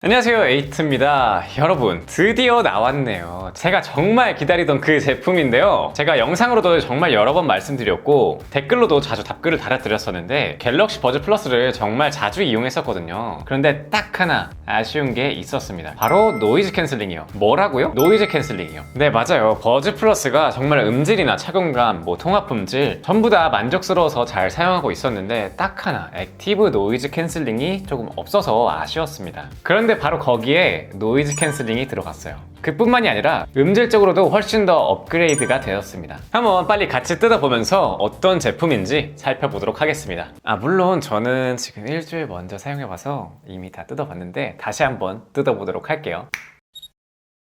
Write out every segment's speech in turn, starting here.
안녕하세요, 에이트입니다. 여러분, 드디어 나왔네요. 제가 정말 기다리던 그 제품인데요. 제가 영상으로도 정말 여러 번 말씀드렸고 댓글로도 자주 답글을 달아드렸었는데 갤럭시 버즈 플러스를 정말 자주 이용했었거든요. 그런데 딱 하나 아쉬운 게 있었습니다. 바로 노이즈 캔슬링이요. 뭐라고요? 노이즈 캔슬링이요. 네, 맞아요. 버즈 플러스가 정말 음질이나 착용감, 통합 품질 전부 다 만족스러워서 잘 사용하고 있었는데 딱 하나 액티브 노이즈 캔슬링이 조금 없어서 아쉬웠습니다. 그런데 바로 거기에 노이즈 캔슬링이 들어갔어요. 그뿐만이 아니라 음질적으로도 훨씬 더 업그레이드가 되었습니다. 한번 빨리 같이 뜯어보면서 어떤 제품인지 살펴보도록 하겠습니다. 물론 저는 지금 일주일 먼저 사용해봐서 이미 다 뜯어봤는데 다시 한번 뜯어보도록 할게요.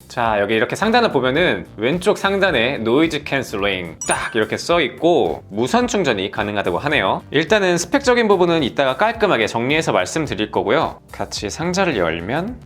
자, 여기 이렇게 상단을 보면은 왼쪽 상단에 노이즈 캔슬링 딱 이렇게 써있고 무선 충전이 가능하다고 하네요. 일단은 스펙적인 부분은 이따가 깔끔하게 정리해서 말씀드릴 거고요. 같이 상자를 열면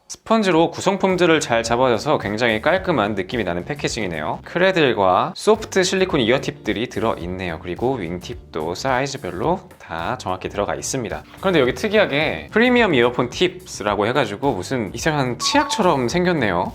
스펀지로 구성품들을 잘 잡아줘서 굉장히 깔끔한 느낌이 나는 패키징이네요. 크레들과 소프트 실리콘 이어팁들이 들어있네요. 그리고 윙팁도 사이즈별로 다 정확히 들어가 있습니다. 그런데 여기 특이하게 프리미엄 이어폰 팁스라고 해가지고 무슨 이상한 치약처럼 생겼네요.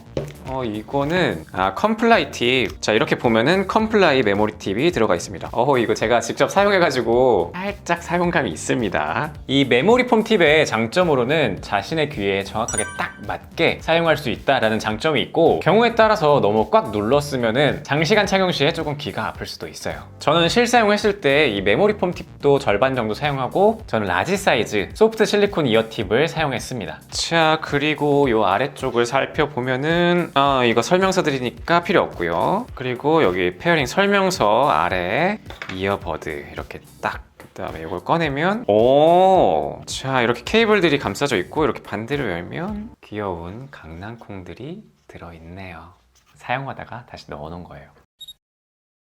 이거는 컴플라이 팁. 자, 이렇게 보면은 컴플라이 메모리 팁이 들어가 있습니다. 이거 제가 직접 사용해가지고 살짝 사용감이 있습니다. 이 메모리 폼 팁의 장점으로는 자신의 귀에 정확하게 딱 맞게 사용할 수 있다라는 장점이 있고, 경우에 따라서 너무 꽉 눌렀으면은 장시간 착용 시에 조금 귀가 아플 수도 있어요. 저는 실사용했을 때 이 메모리 폼 팁도 절반 정도 사용하고, 저는 라지 사이즈 소프트 실리콘 이어 팁을 사용했습니다. 자, 그리고 이 아래쪽을 살펴보면은 이거 설명서 드리니까 필요 없고요. 그리고 여기 페어링 설명서 아래 이어버드 이렇게 딱, 그다음에 이걸 꺼내면 자, 이렇게 케이블들이 감싸져 있고, 이렇게 반대로 열면 귀여운 강낭콩들이 들어있네요. 사용하다가 다시 넣어놓은 거예요.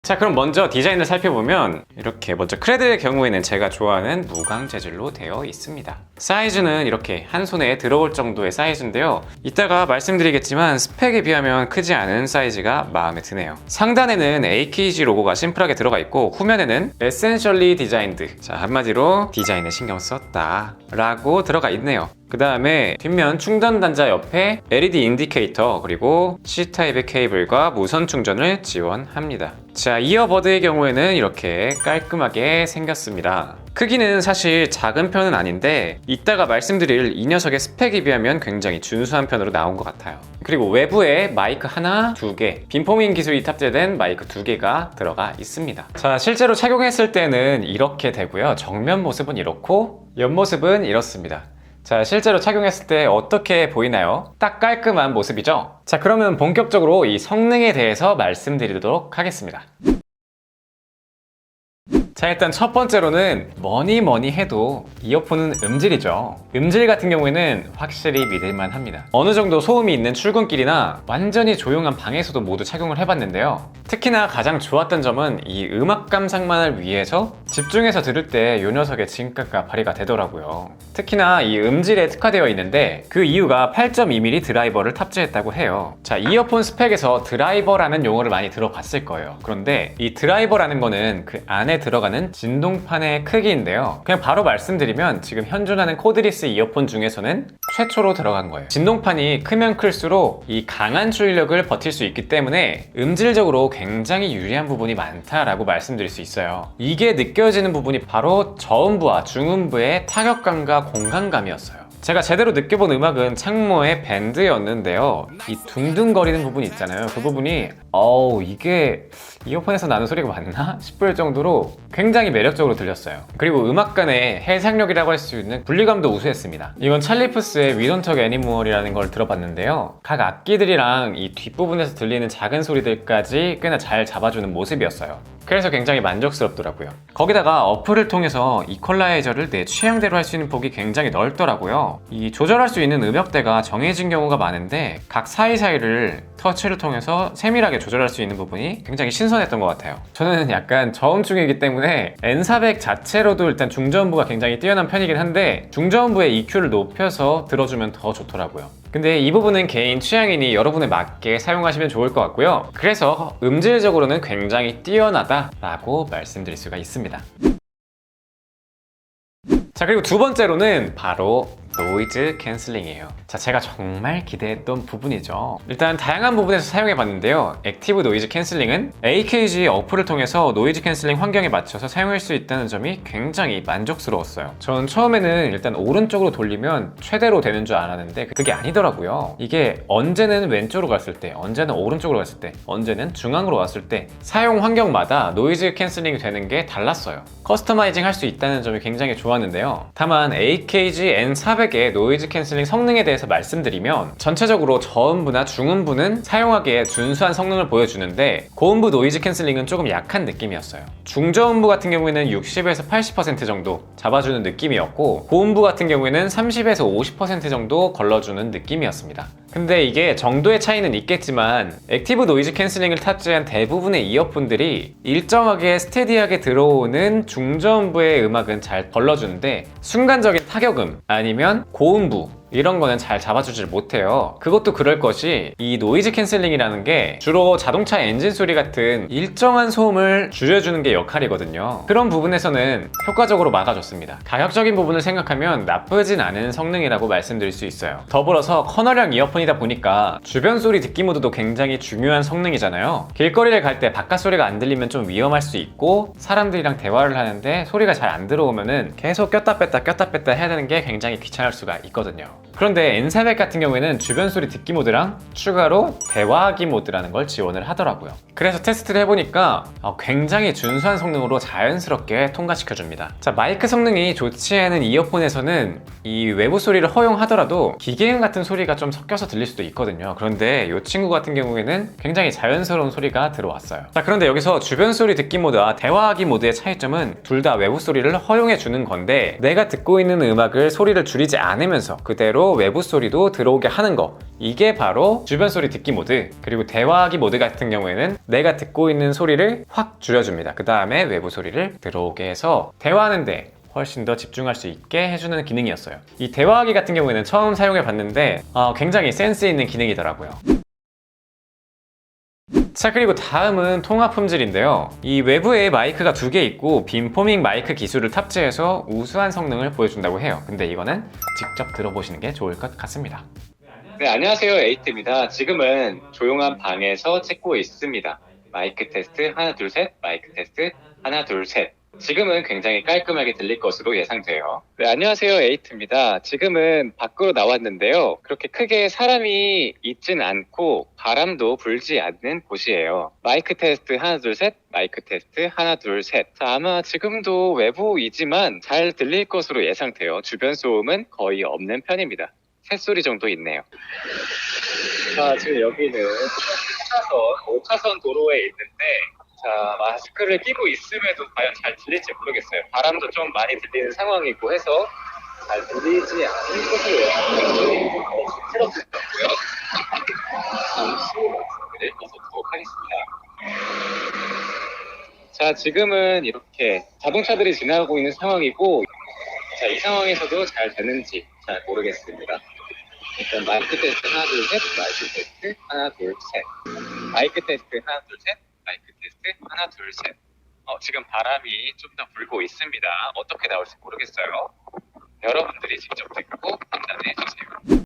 자, 그럼 먼저 디자인을 살펴보면 이렇게 먼저 크레드의 경우에는 제가 좋아하는 무광 재질로 되어 있습니다. 사이즈는 이렇게 한 손에 들어올 정도의 사이즈인데요. 이따가 말씀드리겠지만 스펙에 비하면 크지 않은 사이즈가 마음에 드네요. 상단에는 AKG 로고가 심플하게 들어가 있고, 후면에는 Essentially Designed, 자, 한마디로 디자인에 신경 썼다 라고 들어가 있네요. 그 다음에 뒷면 충전 단자 옆에 LED 인디케이터, 그리고 C타입의 케이블과 무선 충전을 지원합니다. 자, 이어버드의 경우에는 이렇게 깔끔하게 생겼습니다. 크기는 사실 작은 편은 아닌데 이따가 말씀드릴 이 녀석의 스펙에 비하면 굉장히 준수한 편으로 나온 것 같아요. 그리고 외부에 마이크 하나, 두 개, 빔포밍 기술이 탑재된 마이크 두 개가 들어가 있습니다. 자, 실제로 착용했을 때는 이렇게 되고요. 정면 모습은 이렇고 옆모습은 이렇습니다. 자, 실제로 착용했을 때 어떻게 보이나요? 딱 깔끔한 모습이죠? 자, 그러면 본격적으로 이 성능에 대해서 말씀드리도록 하겠습니다. 자, 일단 첫 번째로는 뭐니 해도 이어폰은 음질이죠. 음질 같은 경우에는 확실히 믿을만 합니다. 어느 정도 소음이 있는 출근길이나 완전히 조용한 방에서도 모두 착용을 해봤는데요. 특히나 가장 좋았던 점은 이 음악 감상만을 위해서 집중해서 들을 때 이 녀석의 진가가 발휘가 되더라고요. 특히나 이 음질에 특화되어 있는데 그 이유가 8.2mm 드라이버를 탑재했다고 해요. 자, 이어폰 스펙에서 드라이버라는 용어를 많이 들어봤을 거예요. 그런데 이 드라이버라는 거는 그 안에 들어가는 진동판의 크기인데요. 그냥 바로 말씀드리면 지금 현존하는 코드리스 이어폰 중에서는 최초로 들어간 거예요. 진동판이 크면 클수록 이 강한 출력을 버틸 수 있기 때문에 음질적으로 굉장히 유리한 부분이 많다라고 말씀드릴 수 있어요. 이게 느껴지는 부분이 바로 저음부와 중음부의 타격감과 공간감이었어요. 제가 제대로 느껴본 음악은 창모의 밴드였는데요. 이 둥둥거리는 부분이 있잖아요. 그 부분이 이게 이어폰에서 나는 소리가 맞나? 싶을 정도로 굉장히 매력적으로 들렸어요. 그리고 음악 간의 해상력이라고 할 수 있는 분리감도 우수했습니다. 이건 찰리 푸스의 We Don't Talk Anymore 이라는 걸 들어봤는데요. 각 악기들이랑 이 뒷부분에서 들리는 작은 소리들까지 꽤나 잘 잡아주는 모습이었어요. 그래서 굉장히 만족스럽더라고요. 거기다가 어플을 통해서 이퀄라이저를 내 취향대로 할 수 있는 폭이 굉장히 넓더라고요. 이 조절할 수 있는 음역대가 정해진 경우가 많은데 각 사이사이를 터치를 통해서 세밀하게 조절할 수 있는 부분이 굉장히 신선했던 것 같아요. 저는 약간 저음중이기 때문에 N400 자체로도 일단 중저음부가 굉장히 뛰어난 편이긴 한데 중저음부의 EQ를 높여서 들어주면 더 좋더라고요. 근데 이 부분은 개인 취향이니 여러분에 맞게 사용하시면 좋을 것 같고요. 그래서 음질적으로는 굉장히 뛰어나다라고 말씀드릴 수가 있습니다. 자, 그리고 두 번째로는 바로 노이즈 캔슬링이에요. 자, 제가 정말 기대했던 부분이죠. 일단 다양한 부분에서 사용해 봤는데요. 액티브 노이즈 캔슬링은 AKG 어플을 통해서 노이즈 캔슬링 환경에 맞춰서 사용할 수 있다는 점이 굉장히 만족스러웠어요. 전 처음에는 일단 오른쪽으로 돌리면 최대로 되는 줄 알았는데 그게 아니더라고요. 이게 언제는 왼쪽으로 갔을 때, 언제는 오른쪽으로 갔을 때, 언제는 중앙으로 왔을 때 사용 환경마다 노이즈 캔슬링이 되는 게 달랐어요. 커스터마이징 할 수 있다는 점이 굉장히 좋았는데요. 다만 AKG N400의 노이즈 캔슬링 성능에 대해서 말씀드리면 전체적으로 저음부나 중음부는 사용하기에 준수한 성능을 보여주는데 고음부 노이즈 캔슬링은 조금 약한 느낌이었어요. 중저음부 같은 경우에는 60에서 80% 정도 잡아주는 느낌이었고 고음부 같은 경우에는 30에서 50% 정도 걸러주는 느낌이었습니다. 근데 이게 정도의 차이는 있겠지만 액티브 노이즈 캔슬링을 탑재한 대부분의 이어폰들이 일정하게 스테디하게 들어오는 중저음부의 음악은 잘 걸러주는데 순간적인 타격음 아니면 고음부 이런 거는 잘 잡아주질 못해요. 그것도 그럴 것이 이 노이즈 캔슬링이라는 게 주로 자동차 엔진 소리 같은 일정한 소음을 줄여주는 게 역할이거든요. 그런 부분에서는 효과적으로 막아줬습니다. 가격적인 부분을 생각하면 나쁘진 않은 성능이라고 말씀드릴 수 있어요. 더불어서 커널형 이어폰이다 보니까 주변 소리 듣기 모드도 굉장히 중요한 성능이잖아요. 길거리를 갈 때 바깥 소리가 안 들리면 좀 위험할 수 있고 사람들이랑 대화를 하는데 소리가 잘 안 들어오면은 계속 꼈다 뺐다 해야 되는 게 굉장히 귀찮을 수가 있거든요. 그런데 N400 같은 경우에는 주변 소리 듣기 모드랑 추가로 대화하기 모드라는 걸 지원을 하더라고요. 그래서 테스트를 해보니까 굉장히 준수한 성능으로 자연스럽게 통과시켜줍니다. 자, 마이크 성능이 좋지 않은 이어폰에서는 이 외부 소리를 허용하더라도 기계음 같은 소리가 좀 섞여서 들릴 수도 있거든요. 그런데 이 친구 같은 경우에는 굉장히 자연스러운 소리가 들어왔어요. 자, 그런데 여기서 주변 소리 듣기 모드와 대화하기 모드의 차이점은 둘 다 외부 소리를 허용해 주는 건데 내가 듣고 있는 음악을 소리를 줄이지 않으면서 그대로 외부 소리도 들어오게 하는 거, 이게 바로 주변 소리 듣기 모드. 그리고 대화하기 모드 같은 경우에는 내가 듣고 있는 소리를 확 줄여줍니다. 그 다음에 외부 소리를 들어오게 해서 대화하는데 훨씬 더 집중할 수 있게 해주는 기능이었어요. 이 대화하기 같은 경우에는 처음 사용해 봤는데 굉장히 센스 있는 기능이더라고요. 자, 그리고 다음은 통화 품질인데요. 이 외부에 마이크가 두 개 있고 빔포밍 마이크 기술을 탑재해서 우수한 성능을 보여준다고 해요. 근데 이거는 직접 들어보시는 게 좋을 것 같습니다. 네, 안녕하세요. 에이트입니다. 지금은 조용한 방에서 찍고 있습니다. 마이크 테스트 하나 둘 셋, 마이크 테스트 하나 둘 셋. 지금은 굉장히 깔끔하게 들릴 것으로 예상돼요. 네, 안녕하세요. 에이트입니다. 지금은 밖으로 나왔는데요. 그렇게 크게 사람이 있진 않고 바람도 불지 않는 곳이에요. 마이크 테스트 하나 둘 셋, 마이크 테스트 하나 둘 셋. 자, 아마 지금도 외부이지만 잘 들릴 것으로 예상돼요. 주변 소음은 거의 없는 편입니다. 새소리 정도 있네요. 자, 지금 여기는 5차선 도로에 있는데 자, 마스크를 끼고 있음에도 과연 잘 들릴지 모르겠어요. 바람도 좀 많이 들리는 상황이고 해서 잘 들리지 않는 것으로 새롭더라고요. 잠시 마스크를 벗어보도록 하겠습니다. 자, 지금은 이렇게 자동차들이 지나가고 있는 상황이고 자, 이 상황에서도 잘 되는지 잘 모르겠습니다. 일단 마이크 테스트 하나 둘 셋, 마이크 테스트 하나 둘 셋, 마이크 테스트 하나 둘 셋, 마이크 테스트 하나 둘 셋. 지금 바람이 좀 더 불고 있습니다. 어떻게 나올지 모르겠어요. 여러분들이 직접 듣고 판단해 주세요.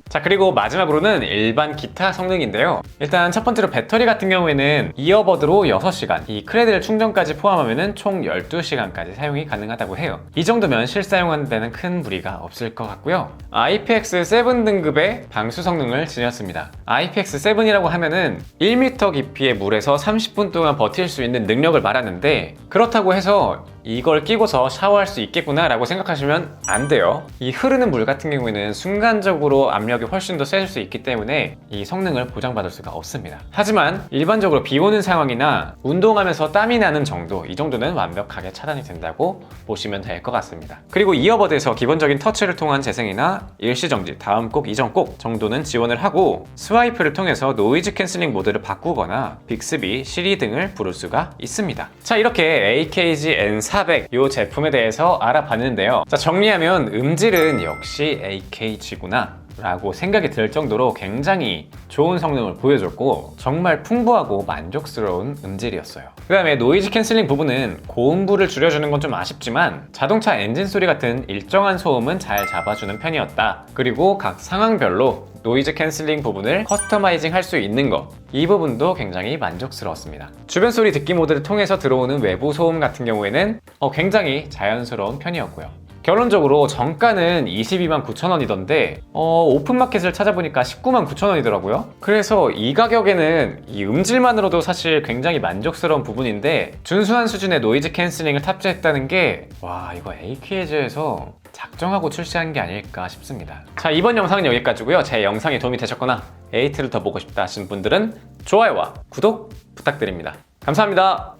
자, 그리고 마지막으로는 일반 기타 성능인데요. 일단 첫 번째로 배터리 같은 경우에는 이어버드로 6시간, 이 크레들 충전까지 포함하면 총 12시간까지 사용이 가능하다고 해요. 이 정도면 실사용하는 데는 큰 무리가 없을 것 같고요. IPX7 등급의 방수 성능을 지녔습니다. IPX7이라고 하면은 1m 깊이의 물에서 30분 동안 버틸 수 있는 능력을 말하는데 그렇다고 해서 이걸 끼고서 샤워할 수 있겠구나 라고 생각하시면 안 돼요. 이 흐르는 물 같은 경우에는 순간적으로 압력이 훨씬 더 세질 수 있기 때문에 이 성능을 보장받을 수가 없습니다. 하지만 일반적으로 비 오는 상황이나 운동하면서 땀이 나는 정도, 이 정도는 완벽하게 차단이 된다고 보시면 될 것 같습니다. 그리고 이어버드에서 기본적인 터치를 통한 재생이나 일시정지, 다음 곡, 이전 곡 정도는 지원을 하고 스와이프를 통해서 노이즈 캔슬링 모드를 바꾸거나 빅스비, 시리 등을 부를 수가 있습니다. 자, 이렇게 AKG N400 이 제품에 대해서 알아봤는데요. 자, 정리하면 음질은 역시 AKG구나, 라고 생각이 들 정도로 굉장히 좋은 성능을 보여줬고 정말 풍부하고 만족스러운 음질이었어요. 그 다음에 노이즈 캔슬링 부분은 고음부를 줄여주는 건 좀 아쉽지만 자동차 엔진 소리 같은 일정한 소음은 잘 잡아주는 편이었다. 그리고 각 상황별로 노이즈 캔슬링 부분을 커스터마이징 할 수 있는 것, 이 부분도 굉장히 만족스러웠습니다. 주변 소리 듣기 모드를 통해서 들어오는 외부 소음 같은 경우에는 굉장히 자연스러운 편이었고요. 결론적으로 정가는 22만 9천 원이던데 오픈마켓을 찾아보니까 19만 9천 원이더라고요. 그래서 이 가격에는 이 음질만으로도 사실 굉장히 만족스러운 부분인데 준수한 수준의 노이즈 캔슬링을 탑재했다는 게 와, 이거 AK즈에서 작정하고 출시한 게 아닐까 싶습니다. 자, 이번 영상은 여기까지고요. 제 영상이 도움이 되셨거나 에이트를 더 보고 싶다 하시는 분들은 좋아요와 구독 부탁드립니다. 감사합니다.